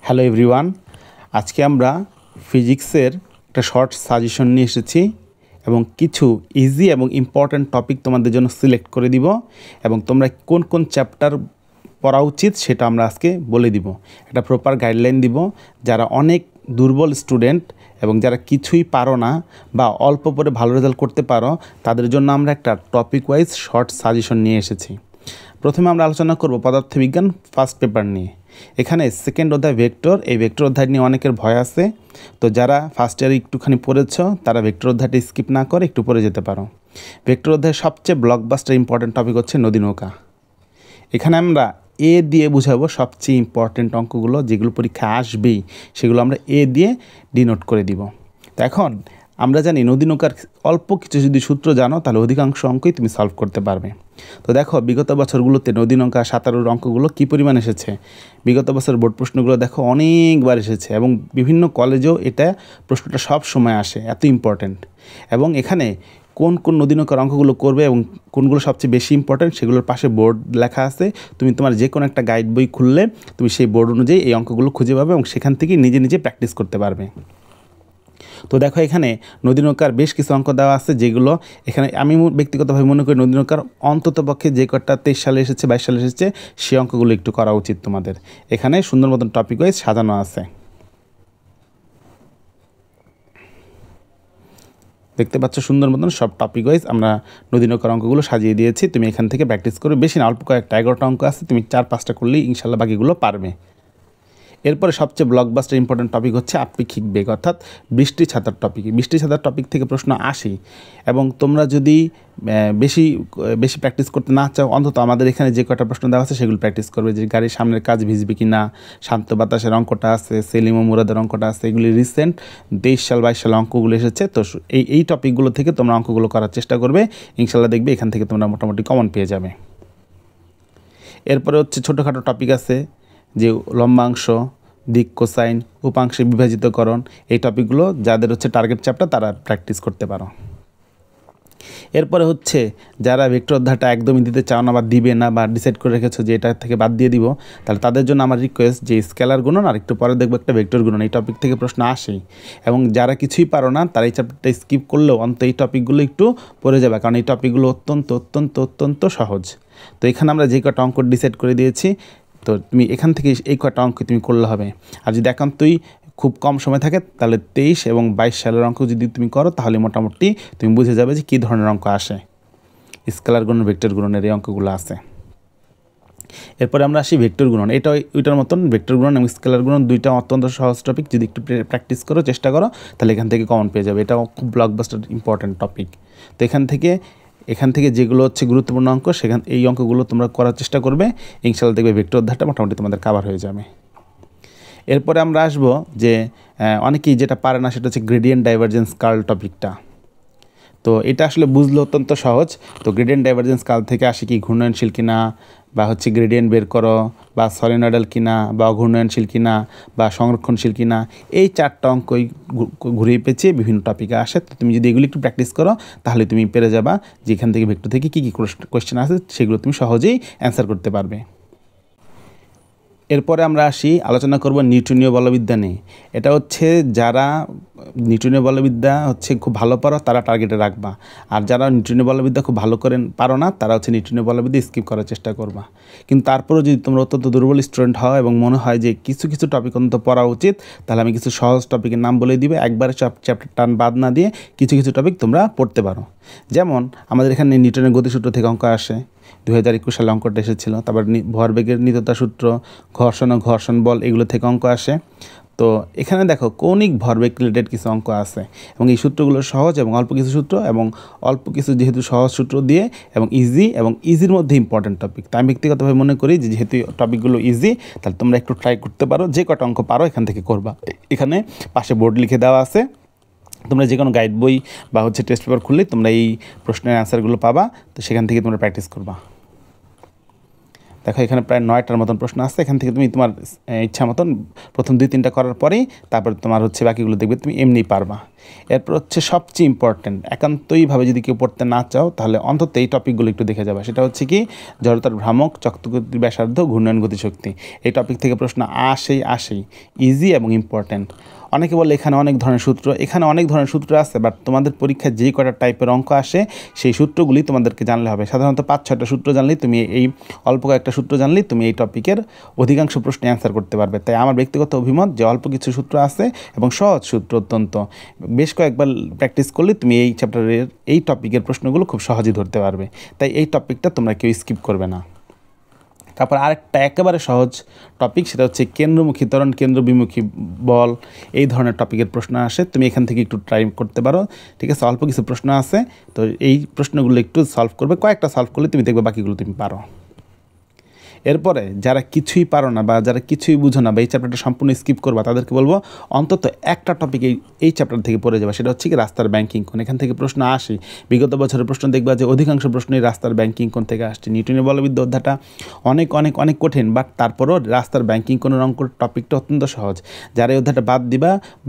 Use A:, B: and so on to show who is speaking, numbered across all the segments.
A: Hello everyone, আজকে আমরা ফিজিক্সের একটা শর্ট সাজেশন নিয়ে এসেছি এবং কিছু ইজি এবং ইম্পর্ট্যান্ট টপিক তোমাদের জন্য সিলেক্ট করে দিব এবং তোমরা কোন কোন চ্যাপ্টার পড়া উচিত সেটা আমরা আজকে বলে দিব। একটা প্রপার গাইডলাইন দিব। যারা অনেক দুর্বল স্টুডেন্ট এবং যারা কিছুই পারো না বা অল্প পরে ভালো রেজাল্ট করতে পারো তাদের জন্য আমরা একটা টপিক ওয়াইজ শর্ট সাজেশন নিয়ে এসেছি। প্রথমে আমরা আলোচনা করব পদার্থবিজ্ঞান ফার্স্ট পেপার নিয়ে। এখানে সেকেন্ড অধ্যায় ভেক্টর, এই ভেক্টর অধ্যায় নিয়ে অনেকের ভয় আছে, তো যারা ফার্স্ট ইয়ারে একটুখানি পড়েছ তারা ভেক্টর অধ্যায়টা স্কিপ না করে একটু পড়ে যেতে পারো। ভেক্টর অধ্যায়ের সবচেয়ে ব্লকবাস্টার ইম্পর্টেন্ট টপিক হচ্ছে নদী নৌকা। এখানে আমরা এ দিয়ে বুঝাবো সবচেয়ে ইম্পর্টেন্ট অঙ্কগুলো, যেগুলো পরীক্ষা আসবেই সেগুলো আমরা এ দিয়ে ডিনোট করে দিব। তো এখন আমরা জানি নদী নৌকার অল্প কিছু যদি সূত্র জানো তাহলে অধিকাংশ অঙ্কই তুমি সলভ করতে পারবে। তো দেখো বিগত বছরগুলোতে নদী নৌকা সাঁতারুর অঙ্কগুলো কী পরিমাণ এসেছে। বিগত বছর বোর্ড প্রশ্নগুলো দেখো অনেকবার এসেছে এবং বিভিন্ন কলেজেও এটা প্রশ্নটা সব সময় আসে, এত ইম্পর্ট্যান্ট। এবং এখানে কোন কোন নদী নৌকার অঙ্কগুলো করবে এবং কোনগুলো সবচেয়ে বেশি ইম্পর্ট্যান্ট সেগুলোর পাশে বোর্ড লেখা আছে। তুমি তোমার যে কোনো একটা গাইড বই খুললে তুমি সেই বোর্ড অনুযায়ী এই অঙ্কগুলো খুঁজে পাবে এবং সেখান থেকে নিজে নিজে প্র্যাকটিস করতে পারবে। তো দেখো এখানে নদী নৌকার বেশ কিছু অঙ্ক দেওয়া আছে, যেগুলো এখানে আমি ব্যক্তিগতভাবে মনে করি নদী নৌকার অন্তত পক্ষে যে কটা 23 সালে এসেছে 22 সালে এসেছে সেই অঙ্কগুলো একটু করা উচিত তোমাদের। এখানে সুন্দর মতন টপিক ওয়াইজ সাজানো আছে, দেখতে পাচ্ছ সুন্দর মতন সব টপিক ওয়াইজ আমরা নদী নৌকার অঙ্কগুলো সাজিয়ে দিয়েছি। তুমি এখান থেকে প্র্যাকটিস করবে, বেশি না অল্প কয়েকটা 11টা অঙ্ক আছে, তুমি 4-5টা করলেই ইনশাল্লাহ বাকিগুলো পারবে। এরপরে সবচেয়ে ব্লকবাস্টার ইম্পর্টেন্ট টপিক হচ্ছে আপেক্ষিক বেগ, অর্থাৎ বৃষ্টি ছাতার টপিক। বৃষ্টি ছাতার টপিক থেকে প্রশ্ন আসে এবং তোমরা যদি বেশি প্র্যাকটিস করতে না চাও অন্তত আমাদের এখানে যে কটা প্রশ্ন দেওয়া আছে সেগুলো প্র্যাকটিস করবে। যে গাড়ির সামনের কাজ ভিজবে কি না, শান্ত বাতাসের অঙ্কটা আছে, সেলিম ও মুরাদের অঙ্কটা আছে, এগুলি রিসেন্ট 23 সাল 22 সালে অঙ্কগুলো এসেছে। তো এই টপিকগুলো থেকে তোমরা অঙ্কগুলো করার চেষ্টা করবে, ইনশাল্লাহ দেখবে এখান থেকে তোমরা মোটামুটি কমন পেয়ে যাবে। এরপরে হচ্ছে ছোটোখাটো টপিক আছে, যে লম্বাংশ, দিক, কোসাইন, উপাংশে বিভাজিতকরণ, এই টপিকগুলো যাদের হচ্ছে টার্গেট চ্যাপ্টার তারা প্র্যাকটিস করতে পারো। এরপরে হচ্ছে যারা ভেক্টর অধ্যায়টা একদমই দিতে চাও না বা দিবে না বা ডিসাইড করে রেখেছো যে এটা থেকে বাদ দিয়ে দিব, তাহলে তাদের জন্য আমার রিকোয়েস্ট যে স্কেলার গুণন আর একটু পরে দেখবো একটা ভেক্টর গুণন, এই টপিক থেকে প্রশ্ন আসেই। এবং যারা কিছুই পারো না তারা এই চ্যাপ্টারটা স্কিপ করলেও অন্তত এই টপিকগুলো একটু পড়ে যাবে, কারণ এই টপিকগুলো অত্যন্ত অত্যন্ত অত্যন্ত সহজ। তো এখানে আমরা যে কটা অঙ্ক ডিসাইড করে দিয়েছি, তো তুমি এখান থেকে এই কটা অঙ্ক তুমি করলে হবে। আর যদি একান্তই খুব কম সময় থাকে তাহলে 23 এবং 22 সালের অঙ্ক যদি তুমি করো তাহলে মোটামুটি তুমি বুঝে যাবে যে কী ধরনের অঙ্ক আসে। স্কেলার গুণন, ভেক্টর গুণনের এই অঙ্কগুলো আছে। এরপরে আমরা আসি ভেক্টর গুণন। ওইটার মতন ভেক্টর গুণন এবং স্কেলার গুণন দুইটা অত্যন্ত সহজ টপিক, যদি একটু প্র্যাকটিস করো চেষ্টা করো তাহলে এখান থেকে কমন পেয়ে যাবে। এটাও খুব ব্লকবাস্টার ইম্পর্ট্যান্ট টপিক। তো এখান থেকে যেগুলো হচ্ছে গুরুত্বপূর্ণ অঙ্ক এই অঙ্কগুলো তোমরা করার চেষ্টা করবে, ইনশাআল্লাহ দেখবে ভেক্টর অধ্যায়টা মোটামুটি তোমাদের কভার হয়ে যাবে। এরপরে আমরা আসবো যে অনেকেই যেটা পারে না সেটা হচ্ছে গ্রেডিয়েন্ট ডাইভারজেন্স কার্ল টপিকটা। তো এটা আসলে বুঝলে অত্যন্ত সহজ। তো গ্রেডিয়েন্ট ডাইভারজেন্স কার্ল থেকে আসে কি ঘূর্ণয়নশীল কিনা, বা হচ্ছে গ্রেডিয়েন্ট বের করো, বা সলিনয়েডাল কিনা, বা অঘূর্ণয়নশীল কিনা, বা সংরক্ষণশীল কিনা, এই 4টা অঙ্কই ঘুরিয়ে পেঁচিয়ে বিভিন্ন টপিকে আসে। তো তুমি যদি এগুলি একটু প্র্যাকটিস করো তাহলে তুমি পেরে যাবা যে এখান থেকে ভেক্টর থেকে কী কী কোয়েশ্চেন আসে সেগুলো তুমি সহজেই অ্যান্সার করতে পারবে। এরপরে আমরা আলোচনা করব নিউটনীয় বলবিদ্যা নিয়ে। এটা হচ্ছে যারা নিউটনীয় বলবিদ্যা হচ্ছে খুব ভালো পারো তারা টার্গেটে রাখবা, আর যারা নিউটনীয় বলবিদ্যা খুব ভালো করে পারো না তারা হচ্ছে নিউটনীয় বলবিদ্যা স্কিপ করার চেষ্টা করবা। কিন্তু তারপরেও যদি তোমরা অত্যন্ত দুর্বল স্টুডেন্ট হও এবং মনে হয় যে কিছু কিছু টপিক অন্তত পড়া উচিত, তাহলে আমি কিছু সহজ টপিকের নাম বলে দিবে, একবারে সব চ্যাপ্টার টান বাদ না দিয়ে কিছু কিছু টপিক তোমরা পড়তে পারো। যেমন আমাদের এখানে নিউটনের গতিসূত্র থেকে অঙ্ক আসে, 2021 সালে অঙ্কটা এসেছিল। তারপর ভরবেগের নিত্যতা সূত্র, ঘর্ষণ ও ঘর্ষণ বল, এগুলো থেকে অঙ্ক আসে। তো এখানে দেখো কৌণিক ভরবেগ রিলেটেড কিছু অঙ্ক আছে এবং এই সূত্রগুলো সহজ এবং অল্প কিছু সূত্র এবং অল্প কিছু যেহেতু সহজ সূত্র দিয়ে এবং ইজির মধ্যে ইম্পর্টেন্ট টপিক। তাই আমি ব্যক্তিগতভাবে মনে করি যে যেহেতু টপিকগুলো ইজি, তাহলে তোমরা একটু ট্রাই করতে পারো, যে কটা অঙ্ক পারো এখান থেকে করবা। এখানে পাশে বোর্ড লিখে দেওয়া আছে, তোমরা যে কোনো গাইড বই বা হচ্ছে টেস্ট পেপার খুললে তোমরা এই প্রশ্নের অ্যান্সারগুলো পাবা। তো সেখান থেকে তোমরা প্র্যাকটিস করবা। দেখো এখানে প্রায় 9টার মতন প্রশ্ন আছে। এখান থেকে তুমি তোমার ইচ্ছা মতন প্রথম 2-3টা করার পরেই তারপর তোমার হচ্ছে বাকিগুলো দেখবে তুমি এমনিই পারবা। এরপর হচ্ছে সবচেয়ে ইম্পর্টেন্ট, একান্তইভাবে যদি কেউ পড়তে না চাও তাহলে অন্তত এই টপিকগুলো একটু দেখে যাবে। সেটা হচ্ছে কি, জড়তার ভ্রামক, চক্রগতির ব্যাসার্ধ, ঘূর্ণয়ন গতিশক্তি। এই টপিক থেকে প্রশ্ন আসেই, ইজি এবং ইম্পর্টেন্ট। অনেকে বলে এখানে অনেক ধরনের সূত্র, এখানে অনেক ধরনের সূত্র আছে, বাট তোমাদের পরীক্ষায় যেই কটা টাইপের অঙ্ক আসে সেই সূত্রগুলি তোমাদেরকে জানলে হবে। সাধারণত 5-6টা সূত্র জানলেই তুমি এই অল্প কয়েকটা সূত্র জানলেই তুমি এই টপিকের অধিকাংশ প্রশ্নে অ্যান্সার করতে পারবে। তাই আমার ব্যক্তিগত অভিমত যে অল্প কিছু সূত্র আছে এবং সহজ সূত্র, অত্যন্ত বেশ কয়েকবার প্র্যাকটিস করলে তুমি এই চ্যাপ্টারের এই টপিকের প্রশ্নগুলো খুব সহজেই ধরতে পারবে। তাই এই টপিকটা তোমরা কেউ স্কিপ করবে না। তারপর আরেকটা একেবারে সহজ টপিক, সেটা হচ্ছে কেন্দ্রমুখী ত্বরণ, কেন্দ্রবিমুখী বল, এই ধরনের টপিকের প্রশ্ন আসে। তুমি এখান থেকে একটু ট্রাই করতে পারো, ঠিক আছে? অল্প কিছু প্রশ্ন আছে, তো এই প্রশ্নগুলো একটু সলভ করবে, কয়েকটা সলভ করলে তুমি দেখবে বাকিগুলো তুমি পারো। এরপরে যারা কিছুই পারো না বা যারা কিছুই বুঝো না বা এই চ্যাপ্টারটা সম্পূর্ণ স্কিপ করবা, তাদেরকে বলবো অন্তত একটা টপিক এই চ্যাপ্টার থেকে পড়ে যাবে। সেটা হচ্ছে কি, রাস্তার ব্যাংকিং কোণ। এখান থেকে প্রশ্ন আসে, বিগত বছরের প্রশ্ন দেখবা যে অধিকাংশ প্রশ্নই রাস্তার ব্যাংকিং কোণ থেকে আসছে। নিউটনের বলবিদ্যা অধ্যায়টা অনেক অনেক অনেক কঠিন, বাট তারপরও রাস্তার ব্যাংকিং কোণের অঙ্কের টপিকটা অত্যন্ত সহজ। যারা এই অধ্যায়টা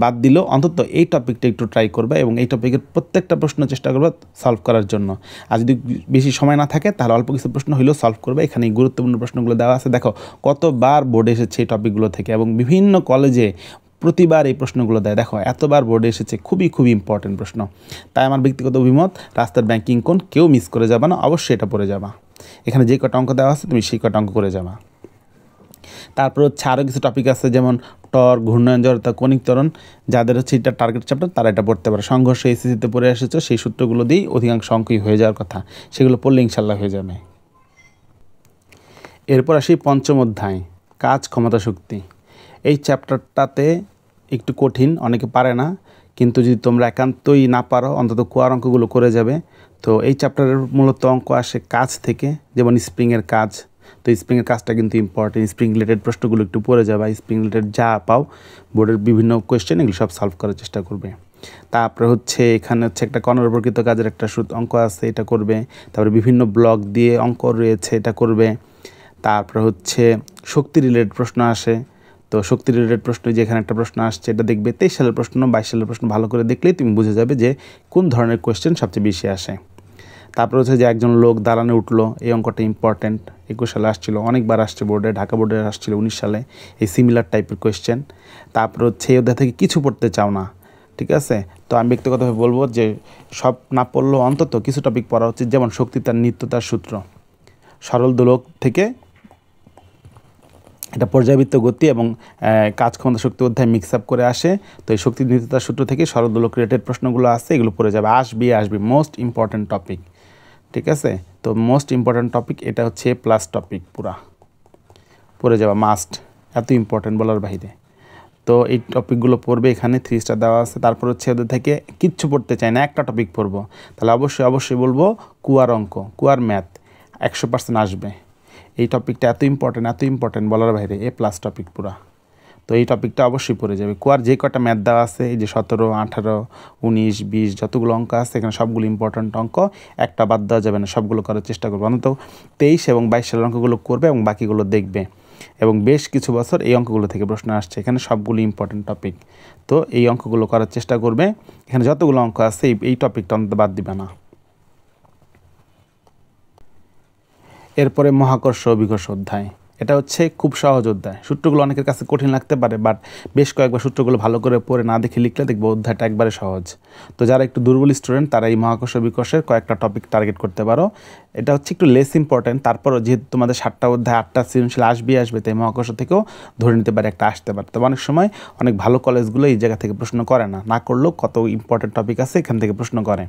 A: বাদ দিলেও অন্তত এই টপিকটা একটু ট্রাই করবে এবং এই টপিকের প্রত্যেকটা প্রশ্ন চেষ্টা করবে সলভ করার জন্য। আর যদি বেশি সময় না থাকে তাহলে অল্প কিছু প্রশ্ন হলেও সলভ করবে। এখানে গুরুত্বপূর্ণ প্রশ্নগুলো দেওয়া আছে। দেখো কতবার বোর্ডে এসেছে এই টপিকগুলো থেকে, এবং বিভিন্ন কলেজে প্রতিবার এই প্রশ্নগুলো দেয়। দেখো এতবার বোর্ডে এসেছে, খুবই খুবই ইম্পর্টেন্ট প্রশ্ন। তাই আমার ব্যক্তিগত অভিমত, রাস্তার ব্যাংকিং কোণ কেউ মিস করে যাবে না, অবশ্যই এটা পড়ে যাবা। এখানে যে কটা অঙ্ক দেওয়া আছে তুমি সেই কটা অঙ্ক করে যাবা। তারপর হচ্ছে আরও কিছু টপিক আছে, যেমন টর্ক, ঘূর্ণয়ন, জড়তা, কণিক ত্বরণ। যাদের হচ্ছে এটা টার্গেট চ্যাপ্টার তারা এটা পড়তে পারে। সংঘর্ষ এসএসসিতে পড়ে এসেছো, সেই সূত্রগুলো দিয়েই অধিকাংশ অঙ্কই হয়ে যাওয়ার কথা, সেগুলো পড়লে ইনশাল্লাহ হয়ে যাবে। এরপর আসি পঞ্চম অধ্যায়, কাজ, ক্ষমতা, শক্তি। এই চ্যাপ্টারটাতে একটু কঠিন, অনেকে পারে না, কিন্তু যদি তোমরা একান্তই না পারো অন্তত কোয়ার অঙ্কগুলো করে যাবে। তো এই চ্যাপ্টারের মূলত অঙ্ক আসে কাজ থেকে, যেমন স্প্রিংয়ের কাজ। তো স্প্রিংয়ের কাজটা কিন্তু ইম্পর্টেন্ট, স্প্রিং রিলেটেড প্রশ্নগুলো একটু পড়ে যাবে। স্প্রিং রিলেটেড যা পাও বোর্ডের বিভিন্ন কোয়েশ্চেন, এগুলো সব সলভ করার চেষ্টা করবে। তারপরে হচ্ছে এখানে হচ্ছে একটা কর্ণের প্রকৃত কাজের একটা অঙ্ক আছে, এটা করবে। তারপরে বিভিন্ন ব্লক দিয়ে অঙ্ক রয়েছে, এটা করবে। তারপরে হচ্ছে শক্তি রিলেটেড প্রশ্ন আসে, তো শক্তি রিলেটেড প্রশ্ন যেখানে একটা প্রশ্ন আসছে এটা দেখবে। 23 সালের প্রশ্ন, 22 সালের প্রশ্ন ভালো করে দেখলেই তুমি বুঝে যাবে যে কোন ধরনের কোয়েশ্চেন সবচেয়ে বেশি আসে। তারপরে হচ্ছে যে একজন লোক দালানে উঠলো, এই অঙ্কটা ইম্পর্টেন্ট, 21 সালে আসছিল, অনেকবার আসছে বোর্ডে, ঢাকা বোর্ডে আসছিল 19 সালে, এই সিমিলার টাইপের কোয়েশ্চেন। তারপরে হচ্ছে এই অধ্যায় থেকে কিছু পড়তে চাও না, ঠিক আছে? তো আমি ব্যক্তিগতভাবে বলবো যে সব না পড়লেও অন্তত কিছু টপিক পড়া উচিত, যেমন শক্তি তার নিত্যতার সূত্র, সরল দোলক থেকে এটা পর্যাবৃত্ত গতি এবং কাজ, ক্ষমতা, শক্তি অধ্যায় মিক্স আপ করে আসে। তো এই শক্তি নিত্যতার সূত্র থেকে সরল দোলক রিলেটেড প্রশ্নগুলো আছে, এগুলো পড়ে যাবে, আসবে মোস্ট ইম্পর্ট্যান্ট টপিক, ঠিক আছে? তো মোস্ট ইম্পর্ট্যান্ট টপিক এটা হচ্ছে প্লাস টপিক, পুরা পড়ে যাওয়া মাস্ট, এত ইম্পর্ট্যান্ট বলার বাইরে। তো এই টপিকগুলো পড়বে, এখানে 3 স্টার দেওয়া আছে। তারপর হচ্ছে ওদের থেকে কিচ্ছু পড়তে চাই না, একটা টপিক পড়বো, তাহলে অবশ্যই বলবো কুয়ার অঙ্ক, কুয়ার ম্যাথ 100% আসবে। এই টপিকটা এত ইম্পর্টেন্ট বলার বাইরে, প্লাস টপিক পুরা। তো এই টপিকটা অবশ্যই পড়ে যাবে। কুয়ার যে কটা ম্যাথ দেওয়া আছে, এই যে 17, 18, 19, 20 যতগুলো অঙ্ক আছে এখানে সবগুলো ইম্পর্ট্যান্ট অঙ্ক, একটা বাদ দেওয়া যাবে না, সবগুলো করার চেষ্টা করবে। অন্তত 23 এবং 22 সালের অঙ্কগুলো করবে এবং বাকিগুলো দেখবে। এবং বেশ কিছু বছর এই অঙ্কগুলো থেকে প্রশ্ন আসছে, এখানে সবগুলো ইম্পর্ট্যান্ট টপিক। তো এই অঙ্কগুলো করার চেষ্টা করবে, এখানে যতগুলো অঙ্ক আছে এই টপিকটা অন্তত বাদ দিবে না। এরপরে মহাকর্ষ অভিকর্ষ অধ্যায়, এটা হচ্ছে খুব সহজ অধ্যায়। সূত্রগুলো অনেকের কাছে কঠিন লাগতে পারে, বাট বেশ কয়েকবার সূত্রগুলো ভালো করে পড়ে না দেখে লিখলে দেখবো অধ্যায়টা একবারে সহজ। তো যারা একটু দুর্বল স্টুডেন্ট তারা এই মহাকর্ষ অভিকর্ষের কয়েকটা টপিক টার্গেট করতে পারো। এটা হচ্ছে একটু লেস ইম্পর্টেন্ট, তারপরও যেহেতু তোমাদের 7টা অধ্যায় 8টা সৃজনশীল আসবে, তাই মহাকর্ষ থেকেও ধরে নিতে পারে একটা আসতে পারে। তবে অনেক সময় অনেক ভালো কলেজগুলো এই জায়গা থেকে প্রশ্ন করে না করলেও কত ইম্পর্টেন্ট টপিক আছে এখান থেকে প্রশ্ন করে।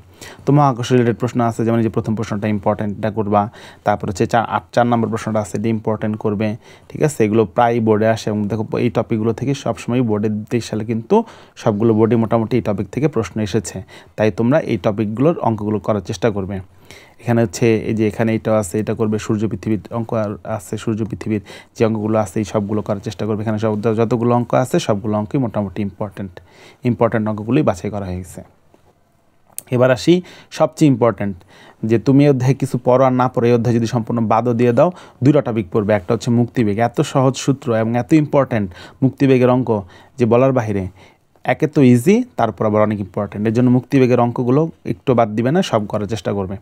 A: তো মহাকর্ষ রিলেটেড প্রশ্ন আছে, যেমন যে প্রথম প্রশ্নটা ইম্পর্টেন্ট, এটা করবা। তারপর হচ্ছে 4 নম্বর প্রশ্নটা আছে, এটা ইম্পর্টেন্ট করবে, ঠিক আছে? এগুলো প্রায় বোর্ডে আসে এবং দেখো এই টপিকগুলো থেকে সবসময় বোর্ডে 23 সালে কিন্তু সবগুলো বোর্ডে মোটামুটি এই টপিক থেকে প্রশ্ন এসেছে। তাই তোমরা এই টপিকগুলোর অঙ্কগুলো করার চেষ্টা করবে। এখানে হচ্ছে এই যে এখানে এটা আছে, এটা করবে। সূর্য পৃথিবীর অঙ্ক আছে, সূর্য পৃথিবীর যে অঙ্কগুলো আছে এই সবগুলো করার চেষ্টা করবে। এখানে যতগুলো অঙ্ক আছে সবগুলো অঙ্কই মোটামুটি ইম্পর্টেন্ট অঙ্কগুলোই বাছাই করা হয়েছে। এবার আসি সবচেয়ে ইম্পর্ট্যান্ট, যে তুমি এই অধ্যায়ে কিছু পড়ো আর না পড়ো, এই অধ্যায় যদি সম্পূর্ণ বাদও দিয়ে দাও, দুইটা টপিক পড়বে। একটা হচ্ছে মুক্তিবেগ, এত সহজ সূত্র এবং এত ইম্পর্ট্যান্ট মুক্তিবেগের অঙ্ক যে বলার বাইরে, একে তো ইজি, তারপর আবার অনেক ইম্পর্ট্যান্ট। এর জন্য মুক্তিবেগের অঙ্কগুলো একটু বাদ দিবে না, সব করার চেষ্টা করবে।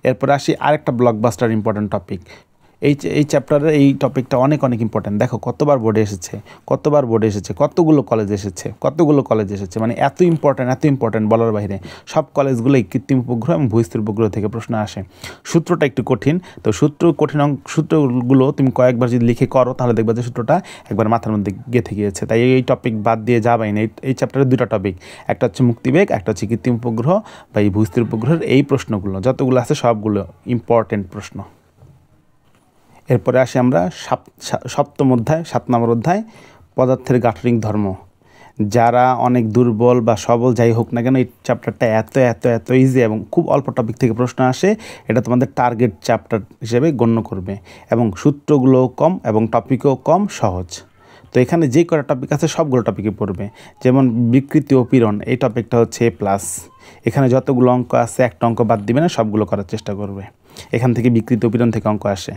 A: এরপরে আসি আরেকটা ব্লকবাস্টার ইম্পর্ট্যান্ট টপিক, এই চ্যাপ্টারের এই টপিকটা অনেক ইম্পর্ট্যান্ট। দেখো কতবার বোর্ডে এসেছে, কতগুলো কলেজ এসেছে, মানে এত ইম্পর্ট্যান্ট বলার বাইরে। সব কলেজগুলোই কৃত্রিম উপগ্রহ এবং ভূস্থির উপগ্রহ থেকে প্রশ্ন আসে। সূত্রটা একটু কঠিন, তো সূত্রগুলো তুমি কয়েকবার যদি লিখে করো তাহলে দেখবে যে সূত্রটা একবার মাথার মধ্যে গেঁথে গিয়েছে। তাই এই টপিক বাদ দিয়ে যাবেই না। এই চ্যাপ্টারের দুটো টপিক, একটা হচ্ছে মুক্তিবেগ, একটা হচ্ছে কৃত্রিম উপগ্রহ বা এই ভূস্থির উপগ্রহের এই প্রশ্নগুলো যতগুলো আছে সবগুলো ইম্পর্ট্যান্ট প্রশ্ন। এরপরে আসি আমরা সপ্তম অধ্যায়, 7 নম্বর অধ্যায়, পদার্থের গাঠনিক ধর্ম। যারা অনেক দুর্বল বা সবল যাই হোক না কেন, এই চ্যাপ্টারটা এত ইজি এবং খুব অল্প টপিক থেকে প্রশ্ন আসে। এটা তোমাদের টার্গেট চ্যাপ্টার হিসেবে গণ্য করবে এবং সূত্রগুলোও কম এবং টপিকও কম, সহজ। তো এখানে যে কটা টপিক আছে সবগুলো টপিকে পড়বে। যেমন বিকৃতি ও পীড়ন, এই টপিকটা হচ্ছে A+। এখানে যতগুলো অঙ্ক আছে একটা অঙ্ক বাদ দিবে না, সবগুলো করার চেষ্টা করবে। এখান থেকে বিকৃতি ও পীড়ন থেকে অঙ্ক আসে।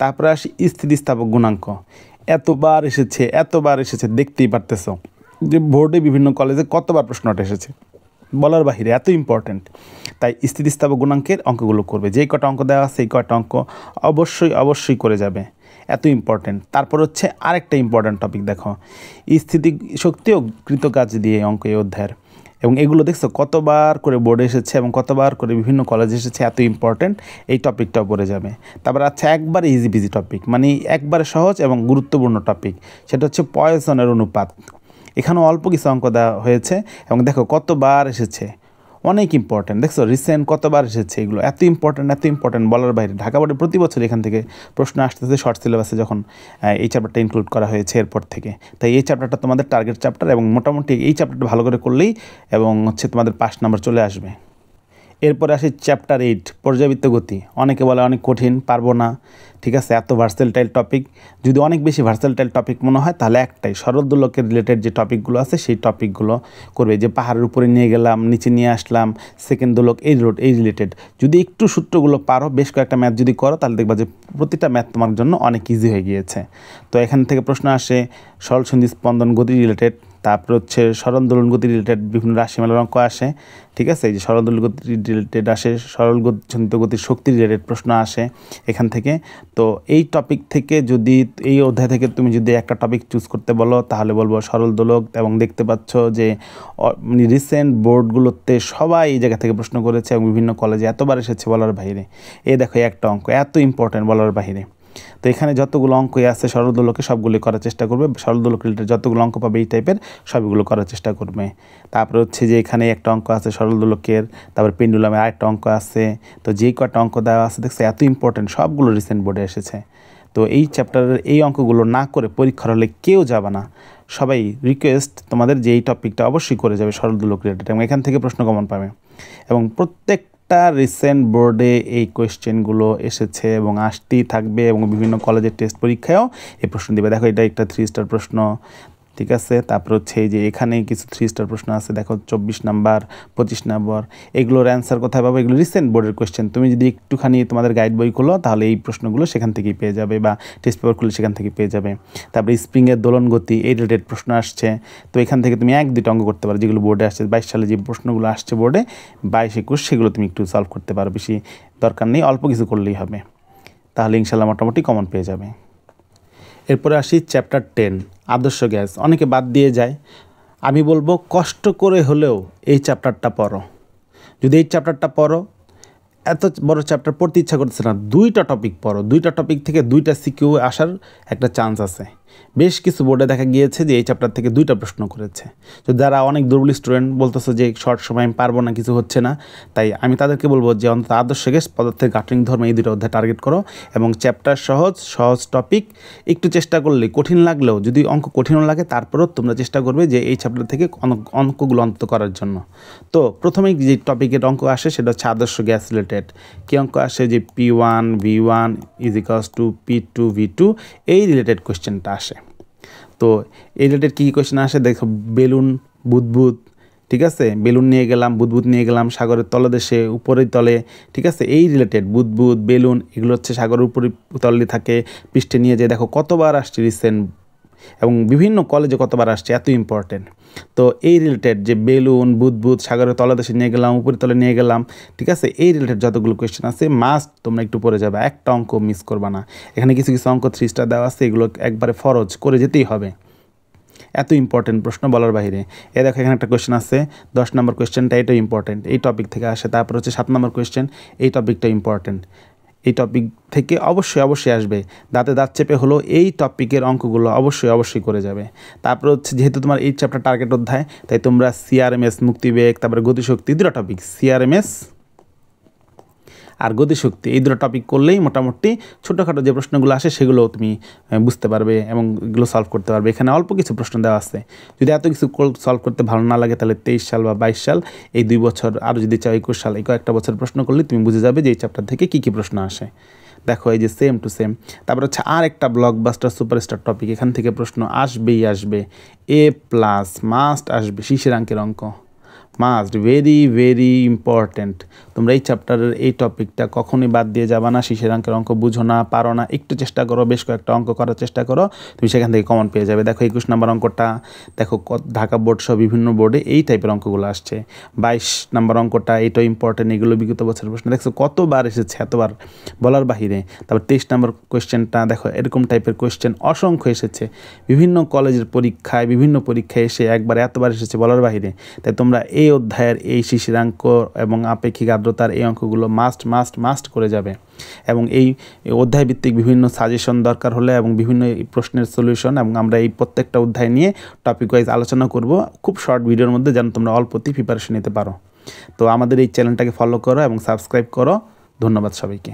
A: তারপরে আসি স্থিতিস্থাপক গুণাঙ্ক, এতবার এসেছে দেখতেই পারতেছো যে বোর্ডে বিভিন্ন কলেজে কতবার প্রশ্নটা এসেছে, বলার বাহিরে, এত ইম্পর্ট্যান্ট। তাই স্থিতিস্থাপক গুণাঙ্কের অঙ্কগুলো করবে। যেই কটা অঙ্ক দেওয়া আছে এই কটা অঙ্ক অবশ্যই করে যাবে, এত ইম্পর্ট্যান্ট। তারপর হচ্ছে আরেকটা ইম্পর্ট্যান্ট টপিক, দেখো স্থিতি শক্তি ও কৃতকাজ দিয়ে অঙ্ক এই অধ্যায়ের, এবং এগুলো দেখছো কতবার করে বোর্ডে এসেছে এবং কতবার করে বিভিন্ন কলেজে এসেছে, এত ইম্পর্ট্যান্ট। এই টপিকটাও পড়ে যাবে। তারপর আচ্ছা একবারে ইজি বিজি টপিক, মানে একবারে সহজ এবং গুরুত্বপূর্ণ টপিক, সেটা হচ্ছে পয়সনের অনুপাত। এখানেও অল্প কিছু অঙ্ক দেওয়া হয়েছে এবং দেখো কতবার এসেছে, অনেক ইম্পর্ট্যান্ট। দেখছো রিসেন্ট কতবার এসেছে, এগুলো এত ইম্পর্ট্যান্ট বলার বাইরে। ঢাকা বোর্ডে প্রতি বছর এখান থেকে প্রশ্ন আসতেছে শর্ট সিলেবাসে, যখন এই চ্যাপ্টারটা ইনক্লুড করা হয়েছে এরপর থেকে। তাই এই চ্যাপ্টারটা তোমাদের টার্গেট চ্যাপ্টার এবং মোটামুটি এই চ্যাপ্টারটা ভালো করে করলেই এবং তোমাদের 5 নাম্বার চলে আসবে। এরপরে আসি চ্যাপ্টার 8, পর্যাবৃত্ত গতি। অনেকে বলে অনেক কঠিন, পারবো না, ঠিক আছে, এত ভার্সেটাইল টপিক। যদি অনেক বেশি ভার্সেটাইল টপিক মনে হয় তাহলে একটাই, শরৎ দোলকের রিলেটেড যে টপিকগুলো আছে সেই টপিকগুলো করবে। যে পাহাড়ের উপরে নিয়ে গেলাম, নিচে নিয়ে আসলাম, সেকেন্ড দোলক, এই রিলেটেড যদি একটু সূত্রগুলো পারো, বেশ কয়েকটা ম্যাথ যদি করো, তাহলে দেখবা যে প্রতিটা ম্যাথ তোমার জন্য অনেক ইজি হয়ে গিয়েছে। তো এখান থেকে প্রশ্ন আসে সরল সন্ধি স্পন্দন গতি রিলেটেড, তারপর হচ্ছে সরল দোলন গতি রিলেটেড বিভিন্ন রাশিমালার অঙ্ক আসে, ঠিক আছে। এই যে সরল দোলন গতি রিলেটেড আসে, সরল সন্ধিত গতির শক্তি রিলেটেড প্রশ্ন আসে এখান থেকে। তো এই টপিক থেকে যদি এই অধ্যায় থেকে তুমি যদি একটা টপিক চুজ করতে বলো তাহলে বলবো সরল দোলক। এবং দেখতে পাচ্ছ যে রিসেন্ট বোর্ডগুলোতে সবাই এই জায়গা থেকে প্রশ্ন করেছে এবং বিভিন্ন কলেজে এতবার এসেছে বলার বাইরে। এই দেখো একটা অঙ্ক এত ইম্পর্ট্যান্ট বলার বাইরে। তো এখানে যতগুলো অঙ্কই আছে সরল দোলকে সবগুলি করার চেষ্টা করবে। সরল দোলক রিলেটেড যতগুলো অঙ্ক পাবে এই টাইপের সবগুলো করার চেষ্টা করবে। তারপরে হচ্ছে যে এখানে একটা অঙ্ক আছে সরল দোলকের, তারপর পেন্ডুলামের আরেকটা অঙ্ক আছে। তো যেই কটা অঙ্ক দেওয়া আছে দেখছে এত ইম্পর্ট্যান্ট, সবগুলো রিসেন্ট বোর্ডে এসেছে। তো এই চ্যাপ্টারের এই অঙ্কগুলো না করে পরীক্ষার হলে কেউ যাবে না। সবাই রিকোয়েস্ট তোমাদের যে এই টপিকটা অবশ্যই করে যাবে সরল দোলক রিলেটেড, এবং এখান থেকে প্রশ্ন কমন পাবে। এবং প্রত্যেকটা রিসেন্ট বোর্ডে এই কোয়েশ্চেনগুলো এসেছে এবং আসতেই থাকবে, এবং বিভিন্ন কলেজের টেস্ট পরীক্ষায়ও এই প্রশ্ন দেবে। দেখো এটা একটা 3 স্টার প্রশ্ন, ঠিক আছে। তারপর হচ্ছে এই যে এখানে কিছু 3 স্টার প্রশ্ন আছে, দেখো 24 নাম্বার 25 নাম্বার, এগুলোর অ্যান্সার কোথায় পাবো? এগুলো রিসেন্ট বোর্ডের কোয়েশ্চেন। তুমি যদি একটুখানি তোমাদের গাইড বই খোলো তাহলে এই প্রশ্নগুলো সেখান থেকেই পেয়ে যাবে, বা টেস্ট পেপার খুলে সেখান থেকে পেয়ে যাবে। তারপরে স্প্রিংয়ের দোলন গতি এই রিলেটেড প্রশ্ন আসছে, তো এখান থেকে তুমি 1-2টা অঙ্ক করতে পারো যেগুলো বোর্ডে আসছে। 22 সালে যে প্রশ্নগুলো আসছে বোর্ডে 22-21, সেগুলো তুমি একটু সলভ করতে পারো, বেশি দরকার নেই, অল্প কিছু করলেই হবে, তাহলে ইনশাল্লাহ মোটামুটি কমন পেয়ে যাবে। এরপরে আসি চ্যাপ্টার 10, আদর্শ গ্যাস। অনেকে বাদ দিয়ে যায়, আমি বলবো কষ্ট করে হলেও এই চ্যাপ্টারটা পড়ো। যদি এই চ্যাপ্টারটা পড়ো, এত বড় চ্যাপ্টার পড়তে ইচ্ছা করতেছে না, 2টা টপিক পড়ো, 2টা টপিক থেকে 2টা সিকিউ আসার একটা চান্স আছে। বেশ কিছু বোর্ডে দেখা গিয়েছে যে এই চ্যাপ্টার থেকে 2টা প্রশ্ন করেছে। তো যারা অনেক দুর্বল স্টুডেন্ট বলতেছে যে শর্ট সময় আমি পারবো না, কিছু হচ্ছে না, তাই আমি তাদেরকে বলবো যে অন্তত আদর্শ গ্যাস, পদার্থের গাঠনিক ধর্ম, এই 2টা অধ্যায় টার্গেট করো। এবং চ্যাপ্টার সহজ টপিক, একটু চেষ্টা করলে, কঠিন লাগলেও, যদি অঙ্ক কঠিনও লাগে তারপরেও তোমরা চেষ্টা করবে যে এই চ্যাপ্টার থেকে অঙ্কগুলো অন্তত করার জন্য। তো প্রথমেই যে টপিকের অঙ্ক আসে সেটা হচ্ছে আদর্শ গ্যাস রিলেটেড। কী অঙ্ক আসে? যে P1 V1 = P2 V2, এই রিলেটেড কোয়েশ্চেনটা আসে। তো এই রিলেটেড কী কোয়েশ্চেন আসে দেখো, বেলুন, বুদবুদ, ঠিক আছে, বেলুন নিয়ে গেলাম, বুদবুদ নিয়ে গেলাম, সাগরের তলদেশে উপরের তলে, ঠিক আছে, এই রিলেটেড বুদবুদ বেলুন এগুলো হচ্ছে সাগরের উপরে তলে থাকে, পৃষ্ঠে নিয়ে যেয়ে দেখো কতবার আসছে রিসেন্ট এবং বিভিন্ন কলেজে কতবার আসছে, এত ইম্পর্টেন্ট। তো এই রিলেটেড যে বেলুন বুদবুদ সাগরের তলদেশে নিয়ে গেলাম, উপরের তলে নিয়ে গেলাম, ঠিক আছে, এই রিলেটেড যতগুলো কোয়েশ্চেন আছে মাস্ট তোমরা একটু পড়ে যাবে, একটা অঙ্ক মিস করবা না। এখানে কিছু কিছু অঙ্ক 3 স্টার দেওয়া আছে, এগুলো একবারে ফরজ করে যেতেই হবে, এত ইম্পর্টেন্ট প্রশ্ন বলার বাইরে। এ দেখো এখানে একটা কোয়েশ্চেন আছে 10 নম্বর কোয়েশ্চেনটা, এটাও ইম্পর্টেন্ট, এই টপিক থেকে আসে। তারপর হচ্ছে 7 নম্বর কোয়েশ্চেন, এই টপিকটা ইম্পর্টেন্ট, এই টপিক থেকে অবশ্যই আসবে, দাঁতে দাঁত চেপে হলো এই টপিকের অঙ্কগুলো অবশ্যই করে যাবে। তারপর হচ্ছে যেহেতু তোমার এই চ্যাপ্টার টার্গেট অধ্যায়, তাই তোমরা সিআরএমএস মুক্তিবেগ তারপরে গতিশক্তি দুটো টপিক, সিআরএমএস আর গতিশক্তি, এই দুটো টপিক করলেই মোটামুটি ছোটোখাটো যে প্রশ্নগুলো আসে সেগুলো তুমি বুঝতে পারবে এবং এগুলো সলভ করতে পারবে। এখানে অল্প কিছু প্রশ্ন দেওয়া আছে, যদি এত কিছু সলভ করতে ভালো না লাগে তাহলে 23 সাল বা 22 সাল, এই 2 বছর, আরও যদি চাও 21 সাল, এই কয়েকটা বছর প্রশ্ন করলে তুমি বুঝে যাবে যে এই চ্যাপ্টার থেকে কী প্রশ্ন আসে। দেখো এই যে সেম টু সেম। তারপর হচ্ছে আর একটা ব্লকবাস্টার সুপারস্টার টপিক, এখান থেকে প্রশ্ন আসবে, A+ মাস্ট আসবে, শিশিরাঙ্কের অঙ্ক মাস্ট, ভেরি ইম্পর্ট্যান্ট। তোমরা এই চ্যাপ্টারের এই টপিকটা কখনোই বাদ দিয়ে যাবা না। শিশিরাঙ্কের অঙ্ক বুঝো না, পারো না, একটু চেষ্টা করো, বেশ কয়েকটা অঙ্ক করার চেষ্টা করো, তুমি সেখান থেকে কমন পেয়ে যাবে। দেখো 21 নম্বর অঙ্কটা, দেখো ঢাকা বোর্ড সহ বিভিন্ন বোর্ডে এই টাইপের অঙ্কগুলো আসছে। 22 নম্বর অঙ্কটা, এটাও ইম্পর্টেন্ট, এগুলো বিগত বছরের প্রশ্ন, দেখছো কতবার এসেছে, এতবার বলার বাহিরে। তারপর 23 নম্বর কোয়েশ্চেনটা দেখো, এরকম টাইপের কোয়েশ্চেন অসংখ্য এসেছে বিভিন্ন কলেজের পরীক্ষায়, বিভিন্ন পরীক্ষায় এসে একবার এতবার এসেছে বলার বাহিরে। তাই তোমরা এই অধ্যায়ের এই শিশিরাঙ্ক এবং আপেক্ষিক আর্দ্রতার এই অঙ্কগুলো মাস্ট করে যাবে। এবং এই অধ্যায় ভিত্তিক বিভিন্ন সাজেশন দরকার হলে এবং বিভিন্ন প্রশ্নের সলিউশন, এবং আমরা এই প্রত্যেকটা অধ্যায় নিয়ে টপিক ওয়াইজ আলোচনা করব খুব শর্ট ভিডিওর মধ্যে, যেন তোমরা অল্পতেই প্রিপারেশন নিতে পারো। তো আমাদের এই চ্যানেলটাকে ফলো করো এবং সাবস্ক্রাইব করো। ধন্যবাদ সবাইকে।